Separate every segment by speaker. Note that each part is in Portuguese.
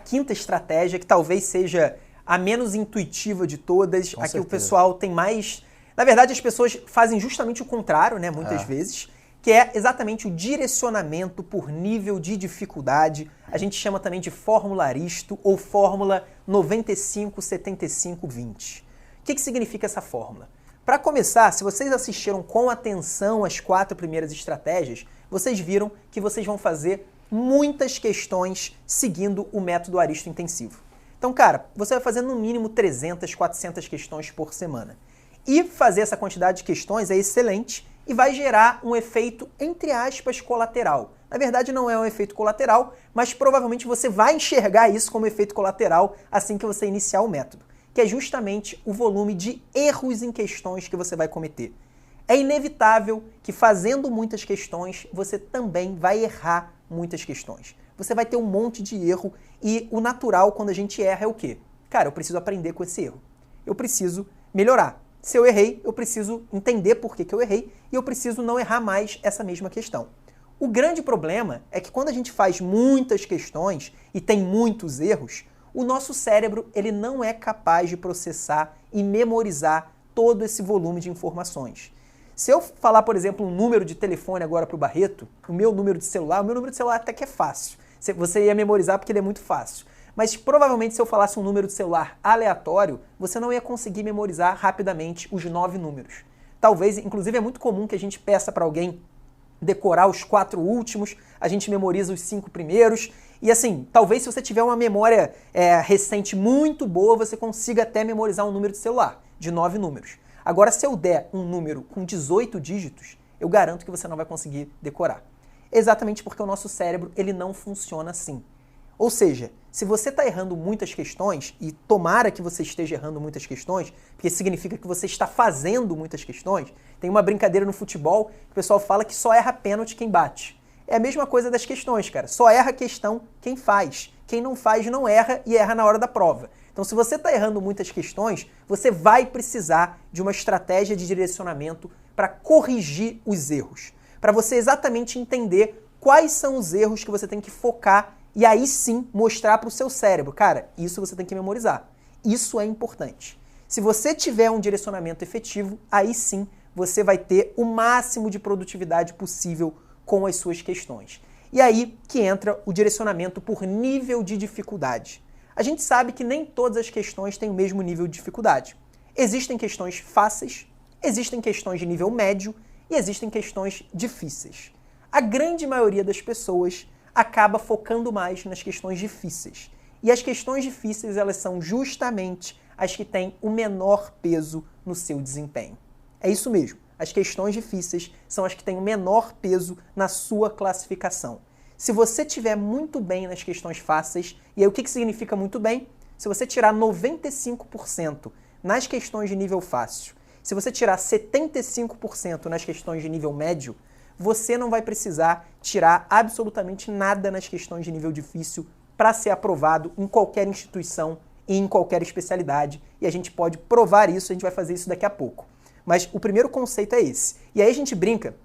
Speaker 1: quinta estratégia, que talvez seja a menos intuitiva de todas,
Speaker 2: Com
Speaker 1: a que o
Speaker 2: certeza.
Speaker 1: pessoal tem mais... Na verdade, as pessoas fazem justamente o contrário, né, muitas vezes, que é exatamente o direcionamento por nível de dificuldade. A gente chama também de fórmula Aristo ou fórmula 95-75-20. O que significa essa fórmula? Para começar, se vocês assistiram com atenção as 4 primeiras estratégias, vocês viram que vocês vão fazer muitas questões seguindo o método Aristo intensivo. Então, cara, você vai fazer no mínimo 300, 400 questões por semana. E fazer essa quantidade de questões é excelente e vai gerar um efeito, entre aspas, colateral. Na verdade, não é um efeito colateral, mas provavelmente você vai enxergar isso como efeito colateral assim que você iniciar o método, que é justamente o volume de erros em questões que você vai cometer. É inevitável que fazendo muitas questões, você também vai errar muitas questões. Você vai ter um monte de erro e o natural quando a gente erra é o quê? Cara, eu preciso aprender com esse erro. Eu preciso melhorar. Se eu errei, eu preciso entender por que eu errei e eu preciso não errar mais essa mesma questão. O grande problema é que quando a gente faz muitas questões e tem muitos erros, o nosso cérebro ele não é capaz de processar e memorizar todo esse volume de informações. Se eu falar, por exemplo, um número de telefone agora para o Barreto, o meu número de celular até que é fácil. Você ia memorizar porque ele é muito fácil. Mas provavelmente se eu falasse um número de celular aleatório, você não ia conseguir memorizar rapidamente os 9 números. Talvez, inclusive é muito comum que a gente peça para alguém decorar os 4 últimos, a gente memoriza os 5 primeiros, e assim, talvez se você tiver uma memória recente muito boa, você consiga até memorizar um número de celular, de 9 números. Agora, se eu der um número com 18 dígitos, eu garanto que você não vai conseguir decorar. Exatamente porque o nosso cérebro ele não funciona assim. Ou seja, se você está errando muitas questões, e tomara que você esteja errando muitas questões, porque significa que você está fazendo muitas questões, tem uma brincadeira no futebol que o pessoal fala que só erra pênalti quem bate. É a mesma coisa das questões, cara. Só erra a questão quem faz. Quem não faz não erra e erra na hora da prova. Então, se você está errando muitas questões, você vai precisar de uma estratégia de direcionamento para corrigir os erros. Para você exatamente entender quais são os erros que você tem que focar e aí sim mostrar para o seu cérebro, cara, isso você tem que memorizar. Isso é importante. Se você tiver um direcionamento efetivo, aí sim você vai ter o máximo de produtividade possível com as suas questões. E aí que entra o direcionamento por nível de dificuldade. A gente sabe que nem todas as questões têm o mesmo nível de dificuldade. Existem questões fáceis, existem questões de nível médio e existem questões difíceis. A grande maioria das pessoas acaba focando mais nas questões difíceis. E as questões difíceis, elas são justamente as que têm o menor peso no seu desempenho. É isso mesmo. As questões difíceis são as que têm o menor peso na sua classificação. Se você estiver muito bem nas questões fáceis, e aí o que significa muito bem? Se você tirar 95% nas questões de nível fácil, se você tirar 75% nas questões de nível médio, você não vai precisar tirar absolutamente nada nas questões de nível difícil para ser aprovado em qualquer instituição e em qualquer especialidade. E a gente pode provar isso, a gente vai fazer isso daqui a pouco. Mas o primeiro conceito é esse. E aí a gente brinca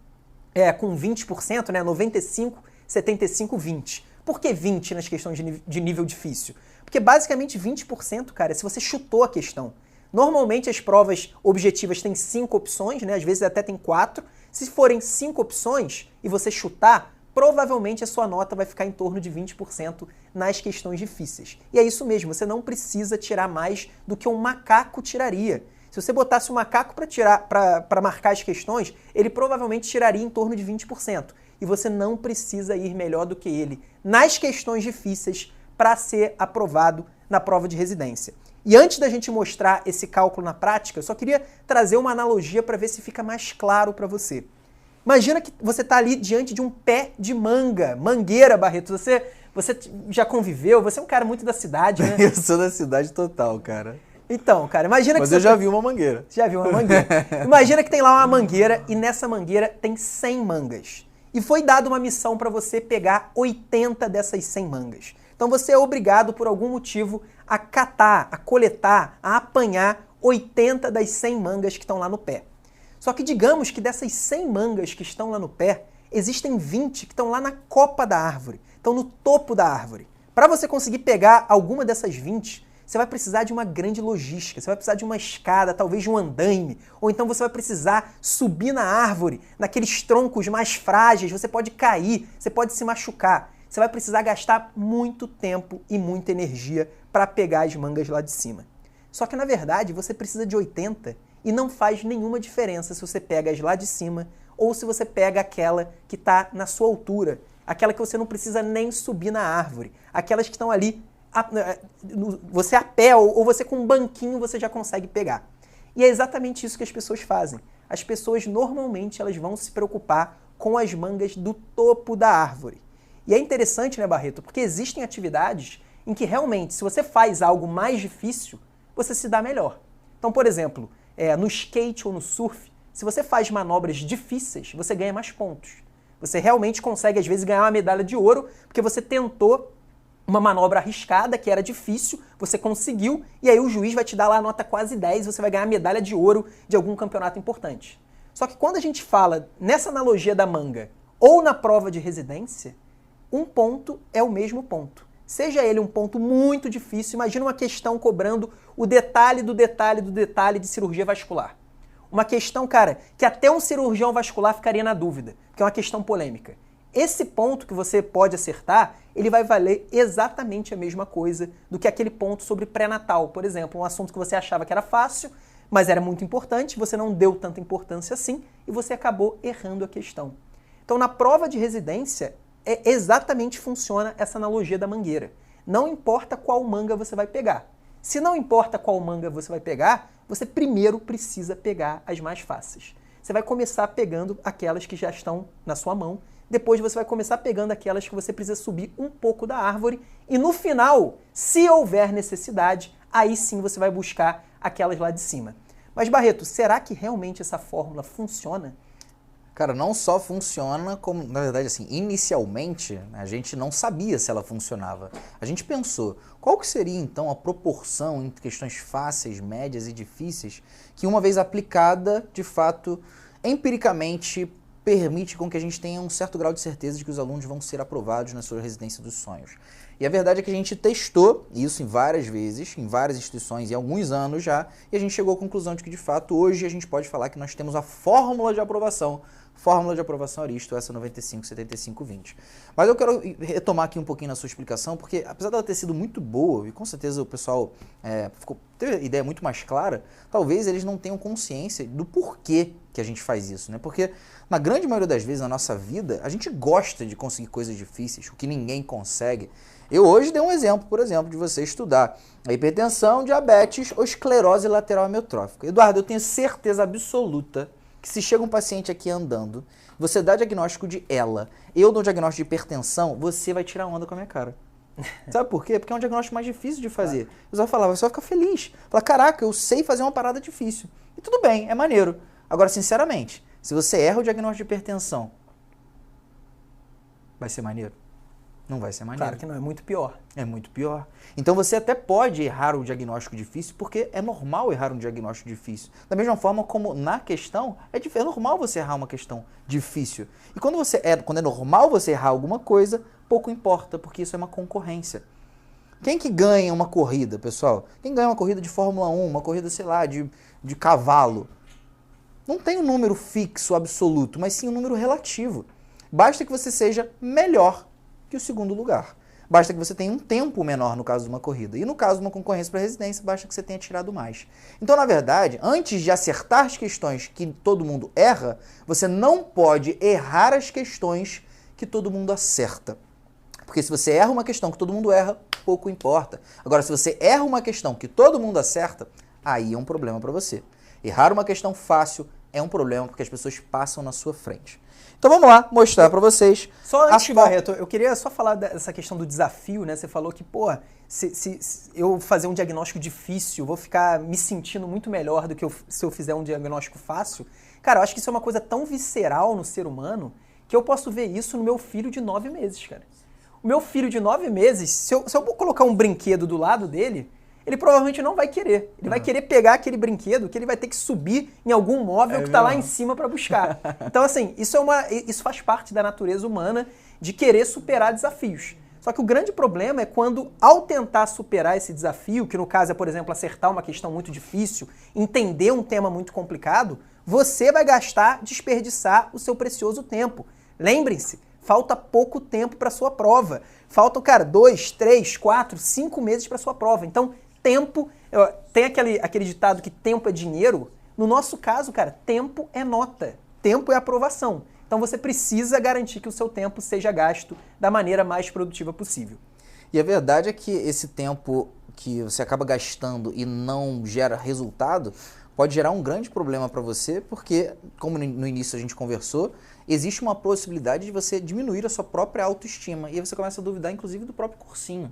Speaker 1: com 20%, né? 95, 75, 20. Por que 20 nas questões de nível difícil? Porque basicamente 20%, cara, se você chutou a questão. Normalmente as provas objetivas têm 5 opções, né? Às vezes até tem 4. Se forem 5 opções e você chutar, provavelmente a sua nota vai ficar em torno de 20% nas questões difíceis. E é isso mesmo, você não precisa tirar mais do que um macaco tiraria. Se você botasse um macaco para marcar as questões, ele provavelmente tiraria em torno de 20%. E você não precisa ir melhor do que ele nas questões difíceis para ser aprovado na prova de residência. E antes da gente mostrar esse cálculo na prática, eu só queria trazer uma analogia para ver se fica mais claro para você. Imagina que você está ali diante de um pé de manga, mangueira, Barreto. Você já conviveu, você é um cara muito da cidade, né?
Speaker 2: Eu sou da cidade total, cara.
Speaker 1: Então, cara, imagina
Speaker 2: Mas
Speaker 1: que
Speaker 2: eu já vi uma mangueira.
Speaker 1: Já viu uma mangueira. Imagina que tem lá uma mangueira e nessa mangueira tem 100 mangas. E foi dada uma missão para você pegar 80 dessas 100 mangas. Então você é obrigado, por algum motivo, a catar, a coletar, a apanhar 80 das 100 mangas que estão lá no pé. Só que digamos que dessas 100 mangas que estão lá no pé, existem 20 que estão lá na copa da árvore, estão no topo da árvore. Para você conseguir pegar alguma dessas 20, você vai precisar de uma grande logística, você vai precisar de uma escada, talvez de um andaime, ou então você vai precisar subir na árvore, naqueles troncos mais frágeis, você pode cair, você pode se machucar. Você vai precisar gastar muito tempo e muita energia para pegar as mangas lá de cima. Só que, na verdade, você precisa de 80 e não faz nenhuma diferença se você pega as lá de cima ou se você pega aquela que está na sua altura, aquela que você não precisa nem subir na árvore, aquelas que estão ali, você a pé ou você com um banquinho você já consegue pegar. E é exatamente isso que as pessoas fazem. As pessoas, normalmente, elas vão se preocupar com as mangas do topo da árvore. E é interessante, né, Barreto? Porque existem atividades em que realmente, se você faz algo mais difícil, você se dá melhor. Então, por exemplo, no skate ou no surf, se você faz manobras difíceis, você ganha mais pontos. Você realmente consegue, às vezes, ganhar uma medalha de ouro, porque você tentou uma manobra arriscada, que era difícil, você conseguiu, e aí o juiz vai te dar lá a nota quase 10, você vai ganhar a medalha de ouro de algum campeonato importante. Só que quando a gente fala nessa analogia da manga, ou na prova de residência, um ponto é o mesmo ponto. Seja ele um ponto muito difícil, imagina uma questão cobrando o detalhe do detalhe do detalhe de cirurgia vascular. Uma questão, cara, que até um cirurgião vascular ficaria na dúvida, que é uma questão polêmica. Esse ponto que você pode acertar, ele vai valer exatamente a mesma coisa do que aquele ponto sobre pré-natal, por exemplo, um assunto que você achava que era fácil, mas era muito importante, você não deu tanta importância assim e você acabou errando a questão. Então, na prova de residência, exatamente funciona essa analogia da mangueira. Não importa qual manga você vai pegar. Se não importa qual manga você vai pegar, você primeiro precisa pegar as mais fáceis. Você vai começar pegando aquelas que já estão na sua mão, depois você vai começar pegando aquelas que você precisa subir um pouco da árvore e no final, se houver necessidade, aí sim você vai buscar aquelas lá de cima. Mas Barreto, será que realmente essa fórmula funciona?
Speaker 2: Cara, não só funciona, como, na verdade, assim, inicialmente, a gente não sabia se ela funcionava. A gente pensou, qual que seria, então, a proporção entre questões fáceis, médias e difíceis, que uma vez aplicada, de fato, empiricamente, permite com que a gente tenha um certo grau de certeza de que os alunos vão ser aprovados na sua residência dos sonhos. E a verdade é que a gente testou isso em várias vezes, em várias instituições, em alguns anos já, e a gente chegou à conclusão de que, de fato, hoje a gente pode falar que nós temos a fórmula de aprovação Aristo, essa 95-75-20. Mas eu quero retomar aqui um pouquinho na sua explicação, porque apesar dela ter sido muito boa, e com certeza o pessoal teve a ideia muito mais clara, talvez eles não tenham consciência do porquê que a gente faz isso, né? Porque na grande maioria das vezes na nossa vida, a gente gosta de conseguir coisas difíceis, o que ninguém consegue. Eu hoje dei um exemplo, por exemplo, de você estudar a hipertensão, diabetes ou esclerose lateral amiotrófica. Eduardo, eu tenho certeza absoluta que se chega um paciente aqui andando, você dá diagnóstico de ELA, eu dou diagnóstico de hipertensão, você vai tirar onda com a minha cara. Sabe por quê? Porque é um diagnóstico mais difícil de fazer. Claro. Você vai falar, você vai ficar feliz. Falar, caraca, eu sei fazer uma parada difícil. E tudo bem, é maneiro. Agora, sinceramente, se você erra o diagnóstico de hipertensão, vai ser maneiro? Não vai ser maneiro.
Speaker 1: Claro que não, é muito pior.
Speaker 2: É muito pior. Então você até pode errar um diagnóstico difícil, porque é normal errar um diagnóstico difícil. Da mesma forma como na questão, é normal você errar uma questão difícil. E quando é normal você errar alguma coisa, pouco importa, porque isso é uma concorrência. Quem que ganha uma corrida, pessoal? Quem ganha uma corrida de Fórmula 1, uma corrida, sei lá, de cavalo? Não tem um número fixo, absoluto, mas sim um número relativo. Basta que você seja melhor que o segundo lugar. Basta que você tenha um tempo menor no caso de uma corrida. E no caso de uma concorrência para residência, basta que você tenha tirado mais. Então, na verdade, antes de acertar as questões que todo mundo erra, você não pode errar as questões que todo mundo acerta. Porque se você erra uma questão que todo mundo erra, pouco importa. Agora, se você erra uma questão que todo mundo acerta, aí é um problema para você. Errar uma questão fácil é um problema porque as pessoas passam na sua frente. Então vamos lá, mostrar para vocês.
Speaker 1: Só antes, Barreto, eu queria só falar dessa questão do desafio, né? Você falou que, pô, se eu fazer um diagnóstico difícil, eu vou ficar me sentindo muito melhor do que se eu fizer um diagnóstico fácil. Cara, eu acho que isso é uma coisa tão visceral no ser humano que eu posso ver isso no meu filho de 9 meses, cara. O meu filho de 9 meses, se eu colocar um brinquedo do lado dele, ele provavelmente não vai querer. Ele vai querer pegar aquele brinquedo que ele vai ter que subir em algum móvel que está lá em cima para buscar. Então, assim, isso faz parte da natureza humana de querer superar desafios. Só que o grande problema é quando, ao tentar superar esse desafio, que no caso é, por exemplo, acertar uma questão muito difícil, entender um tema muito complicado, você vai desperdiçar o seu precioso tempo. Lembrem-se, falta pouco tempo para sua prova. Faltam, cara, 2, 3, 4, 5 meses para sua prova. Então, tempo... Tem aquele ditado que tempo é dinheiro. No nosso caso, cara, tempo é nota. Tempo é aprovação. Então você precisa garantir que o seu tempo seja gasto da maneira mais produtiva possível.
Speaker 2: E a verdade é que esse tempo que você acaba gastando e não gera resultado pode gerar um grande problema para você, porque, como no início a gente conversou, existe uma possibilidade de você diminuir a sua própria autoestima. E aí você começa a duvidar, inclusive, do próprio cursinho.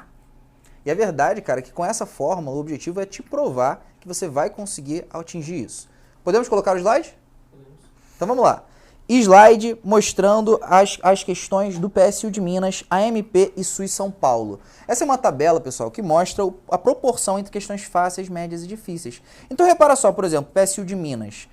Speaker 2: E a verdade, cara, é que com essa fórmula o objetivo é te provar que você vai conseguir atingir isso. Podemos colocar o slide? Podemos. Então vamos lá. Slide mostrando as questões do PSU de Minas, AMP e SUS São Paulo. Essa é uma tabela, pessoal, que mostra a proporção entre questões fáceis, médias e difíceis. Então repara só, por exemplo, PSU de Minas.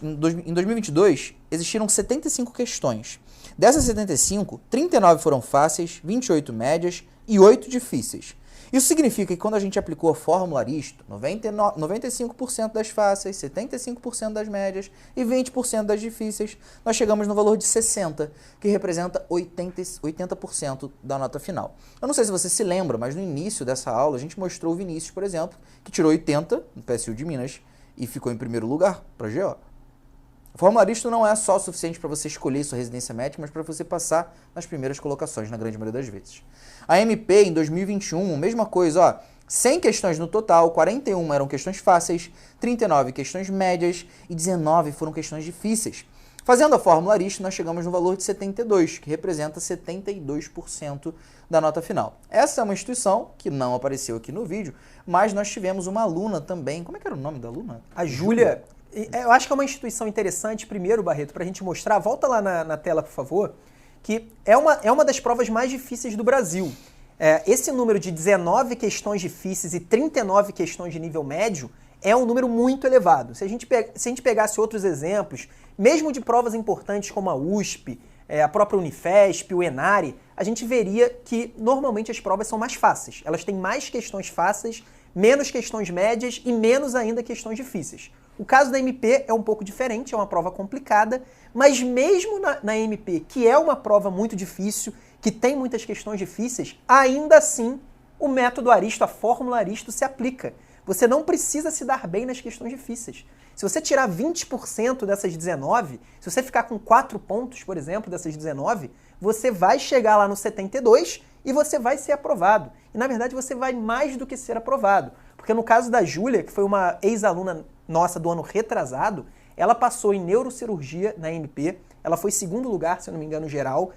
Speaker 2: Em 2022, existiram 75 questões. Dessas 75, 39 foram fáceis, 28 médias e 8 difíceis. Isso significa que quando a gente aplicou a fórmula Aristo, 95% das fáceis, 75% das médias e 20% das difíceis, nós chegamos no valor de 60, que representa 80% da nota final. Eu não sei se você se lembra, mas no início dessa aula a gente mostrou o Vinícius, por exemplo, que tirou 80 no PSU de Minas e ficou em primeiro lugar para a GO. A fórmula Aristo não é só o suficiente para você escolher sua residência médica, mas para você passar nas primeiras colocações, na grande maioria das vezes. A MP, em 2021, mesma coisa, ó, 100 questões no total, 41 eram questões fáceis, 39 questões médias e 19 foram questões difíceis. Fazendo a fórmula Aristo, nós chegamos no valor de 72, que representa 72% da nota final. Essa é uma instituição que não apareceu aqui no vídeo, mas nós tivemos uma aluna também. Como é que era o nome da aluna?
Speaker 1: A Júlia. Eu acho que é uma instituição interessante, primeiro, Barreto, para a gente mostrar, volta lá na tela, por favor, que é uma das provas mais difíceis do Brasil. Esse número de 19 questões difíceis e 39 questões de nível médio é um número muito elevado. Se a gente pegasse outros exemplos, mesmo de provas importantes como a USP, a própria Unifesp, o Enare, a gente veria que normalmente as provas são mais fáceis. Elas têm mais questões fáceis, menos questões médias e menos ainda questões difíceis. O caso da MP é um pouco diferente, é uma prova complicada, mas mesmo na MP, que é uma prova muito difícil, que tem muitas questões difíceis, ainda assim o método Aristo, a fórmula Aristo se aplica. Você não precisa se dar bem nas questões difíceis. Se você tirar 20% dessas 19, se você ficar com 4 pontos, por exemplo, dessas 19, você vai chegar lá no 72 e você vai ser aprovado. E na verdade você vai mais do que ser aprovado. Porque no caso da Júlia, que foi uma ex-aluna nossa do ano retrasado, ela passou em neurocirurgia na MP, ela foi segundo lugar, se eu não me engano, geral.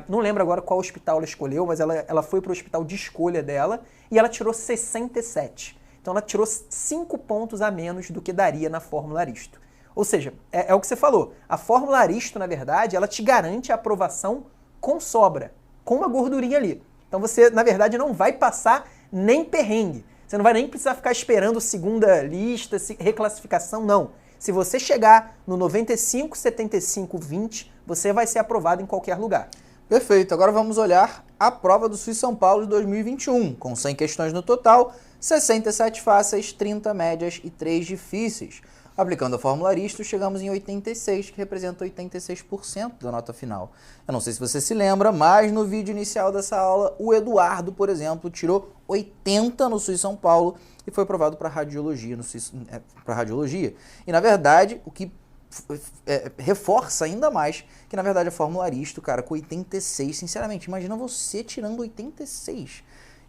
Speaker 1: Não lembro agora qual hospital ela escolheu, mas ela foi para o hospital de escolha dela e ela tirou 67. Então ela tirou 5 pontos a menos do que daria na fórmula Aristo. Ou seja, é o que você falou, a fórmula Aristo, na verdade, ela te garante a aprovação com sobra, com uma gordurinha ali. Então você, na verdade, não vai passar nem perrengue. Você não vai nem precisar ficar esperando segunda lista, reclassificação, não. Se você chegar no 95, 75, 20, você vai ser aprovado em qualquer lugar.
Speaker 2: Perfeito. Agora vamos olhar a prova do SUS São Paulo de 2021, com 100 questões no total, 67 fáceis, 30 médias e 3 difíceis. Aplicando a fórmula Aristo, chegamos em 86, que representa 86% da nota final. Eu não sei se você se lembra, mas no vídeo inicial dessa aula, o Eduardo, por exemplo, tirou 80 no SUS São Paulo e foi aprovado para radiologia, E, na verdade, o que reforça ainda mais que, na verdade, a fórmula Aristo, cara, com 86, sinceramente, imagina você tirando 86.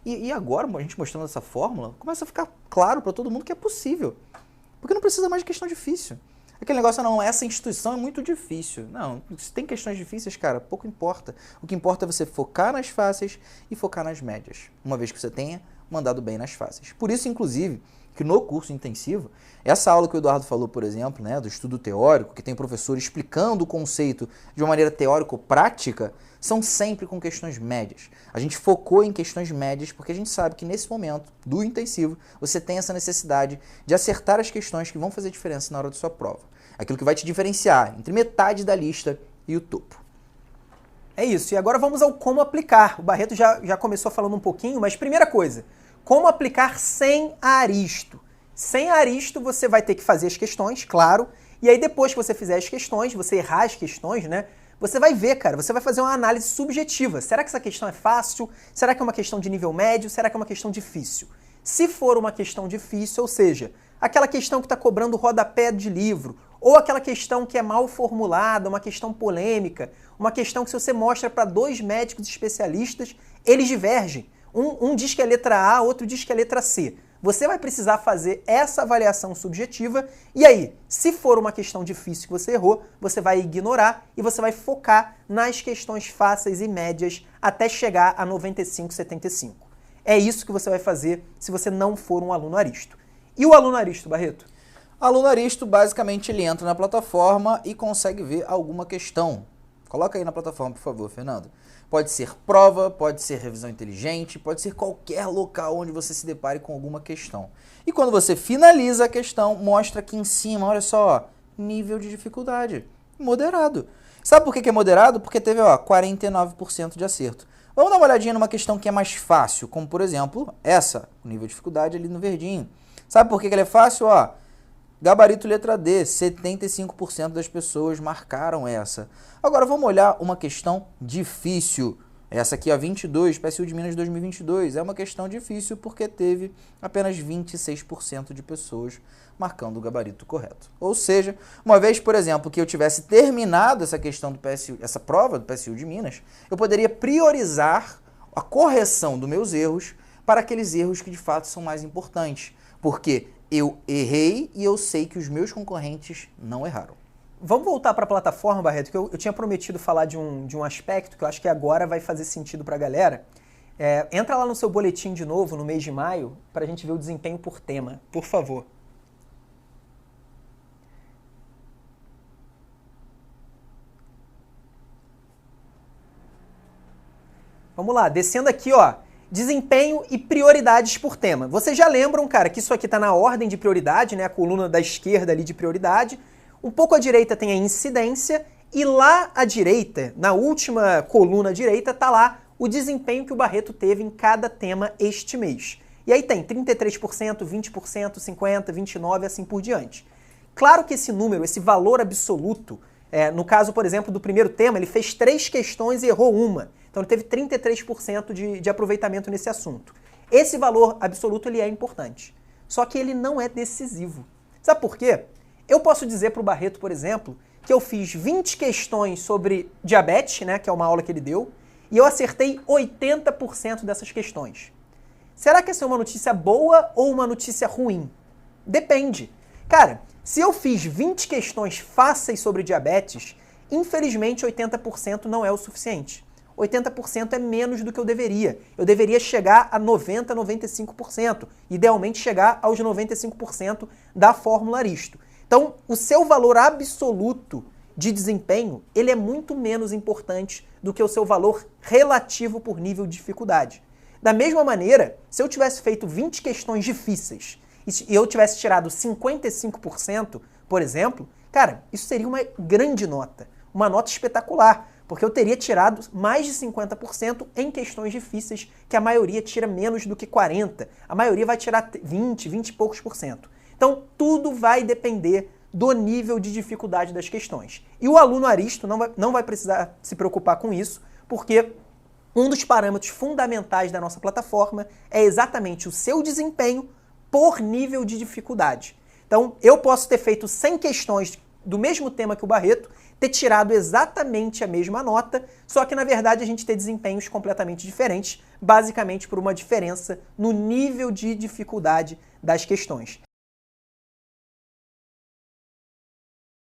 Speaker 2: E agora, a gente mostrando essa fórmula, começa a ficar claro para todo mundo que é possível. Porque não precisa mais de questão difícil. Aquele negócio, não, essa instituição é muito difícil. Não, se tem questões difíceis, cara, pouco importa. O que importa é você focar nas fáceis e focar nas médias, uma vez que você tenha mandado bem nas fáceis. Por isso, inclusive, que no curso intensivo, essa aula que o Eduardo falou, por exemplo, né, do estudo teórico, que tem o professor explicando o conceito de uma maneira teórico-prática, são sempre com questões médias. A gente focou em questões médias porque a gente sabe que nesse momento do intensivo você tem essa necessidade de acertar as questões que vão fazer diferença na hora da sua prova. Aquilo que vai te diferenciar entre metade da lista e o topo.
Speaker 1: É isso. E agora vamos ao como aplicar. O Barreto já começou falando um pouquinho, mas primeira coisa, como aplicar sem a Aristo. Sem a Aristo, você vai ter que fazer as questões, claro, e aí depois que você fizer as questões, você errar as questões, né? Você vai ver, cara, você vai fazer uma análise subjetiva. Será que essa questão é fácil? Será que é uma questão de nível médio? Será que é uma questão difícil? Se for uma questão difícil, ou seja, aquela questão que está cobrando rodapé de livro, ou aquela questão que é mal formulada, uma questão polêmica, uma questão que se você mostra para dois médicos especialistas, eles divergem. Um diz que é letra A, outro diz que é letra C. Você vai precisar fazer essa avaliação subjetiva e aí, se for uma questão difícil que você errou, você vai ignorar e você vai focar nas questões fáceis e médias até chegar a 95, 75. É isso que você vai fazer se você não for um aluno Aristo. E o aluno Aristo, Barreto?
Speaker 2: Aluno Aristo, basicamente, ele entra na plataforma e consegue ver alguma questão. Coloca aí na plataforma, por favor, Fernando. Pode ser prova, pode ser revisão inteligente, pode ser qualquer local onde você se depare com alguma questão. E quando você finaliza a questão, mostra aqui em cima, olha só, nível de dificuldade, moderado. Sabe por que é moderado? Porque teve 49% de acerto. Vamos dar uma olhadinha numa questão que é mais fácil, como por exemplo, essa, o nível de dificuldade ali no verdinho. Sabe por que ela é fácil? Gabarito letra D, 75% das pessoas marcaram essa. Agora vamos olhar uma questão difícil. Essa aqui, 22, PSU de Minas 2022. É uma questão difícil porque teve apenas 26% de pessoas marcando o gabarito correto. Ou seja, uma vez, por exemplo, que eu tivesse terminado essa questão do PSU, essa prova do PSU de Minas, eu poderia priorizar a correção dos meus erros para aqueles erros que de fato são mais importantes. Porque eu errei e eu sei que os meus concorrentes não erraram.
Speaker 1: Vamos voltar para a plataforma, Barreto, que eu tinha prometido falar de um aspecto que eu acho que agora vai fazer sentido para a galera. Entra lá no seu boletim de novo, no mês de maio, para a gente ver o desempenho por tema, por favor. Vamos lá, descendo aqui, desempenho e prioridades por tema. Vocês já lembram, cara, que isso aqui está na ordem de prioridade, né? A coluna da esquerda ali de prioridade. Um pouco à direita tem a incidência e lá à direita, na última coluna à direita, está lá o desempenho que o Barreto teve em cada tema este mês. E aí tem 33%, 20%, 50%, 29% assim por diante. Claro que esse número, esse valor absoluto, no caso, por exemplo, do primeiro tema, ele fez 3 questões e errou uma. Então ele teve 33% de aproveitamento nesse assunto. Esse valor absoluto ele é importante, só que ele não é decisivo. Sabe por quê? Eu posso dizer para o Barreto, por exemplo, que eu fiz 20 questões sobre diabetes, né, que é uma aula que ele deu, e eu acertei 80% dessas questões. Será que essa é uma notícia boa ou uma notícia ruim? Depende. Cara, se eu fiz 20 questões fáceis sobre diabetes, infelizmente 80% não é o suficiente. 80% é menos do que eu deveria. Eu deveria chegar a 90%, 95%. Idealmente chegar aos 95% da fórmula Aristo. Então, o seu valor absoluto de desempenho, ele é muito menos importante do que o seu valor relativo por nível de dificuldade. Da mesma maneira, se eu tivesse feito 20 questões difíceis e eu tivesse tirado 55%, por exemplo, cara, isso seria uma grande nota, uma nota espetacular, porque eu teria tirado mais de 50% em questões difíceis, que a maioria tira menos do que 40%. A maioria vai tirar 20 e poucos por cento. Então, tudo vai depender do nível de dificuldade das questões. E o aluno Aristo não vai precisar se preocupar com isso, porque um dos parâmetros fundamentais da nossa plataforma é exatamente o seu desempenho por nível de dificuldade. Então, eu posso ter feito 100 questões do mesmo tema que o Barreto, ter tirado exatamente a mesma nota, só que na verdade a gente tem desempenhos completamente diferentes, basicamente por uma diferença no nível de dificuldade das questões.